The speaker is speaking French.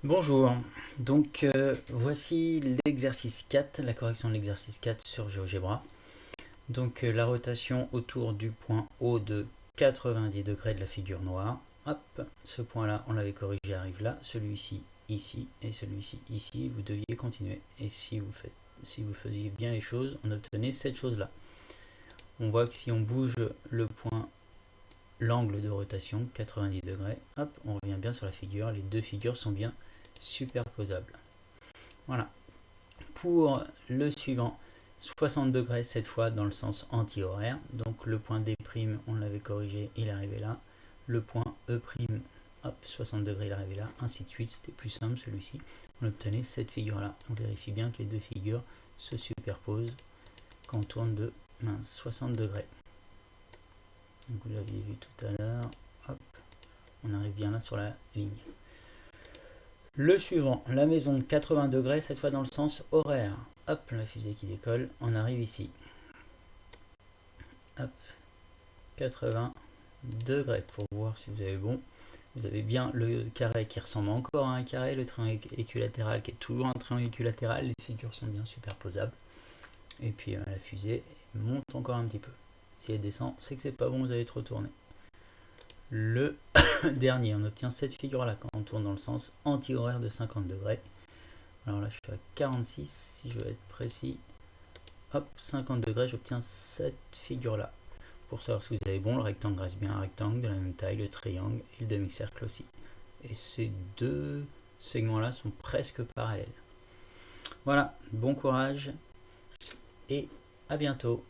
Bonjour, donc voici l'exercice 4, la correction de l'exercice 4 sur GeoGebra. Donc la rotation autour du point O de 90 degrés de la figure noire. Hop, ce point là on l'avait corrigé, arrive là, celui-ci ici et celui-ci ici, vous deviez continuer. Et si vous faisiez bien les choses, on obtenait cette chose là. On voit que si on bouge le point, l'angle de rotation 90 degrés, hop, on revient bien sur la figure, les deux figures sont bien superposables. Voilà. Pour le suivant, 60 degrés cette fois dans le sens anti-horaire. Donc le point D', on l'avait corrigé, il est arrivé là. Le point E', hop, 60 degrés, il est arrivé là. Ainsi de suite, c'était plus simple celui-ci. On obtenait cette figure-là. On vérifie bien que les deux figures se superposent quand on tourne de 60 degrés. Donc vous l'aviez vu tout à l'heure. Hop, on arrive bien là sur la ligne. Le suivant, la maison de 80 degrés, cette fois dans le sens horaire. Hop, la fusée qui décolle, on arrive ici. Hop, 80 degrés pour voir si vous avez bon. Vous avez bien le carré qui ressemble encore à un carré, le triangle équilatéral qui est toujours un triangle équilatéral, les figures sont bien superposables. Et puis la fusée monte encore un petit peu. Si elle descend, c'est que c'est pas bon, vous avez trop tourné. Le dernier, on obtient cette figure-là quand on tourne dans le sens anti-horaire de 50 degrés. Alors là, je suis à 46, si je veux être précis. Hop, 50 degrés, j'obtiens cette figure-là. Pour savoir si vous avez bon, le rectangle reste bien un rectangle de la même taille, le triangle et le demi-cercle aussi. Et ces deux segments-là sont presque parallèles. Voilà, bon courage et à bientôt.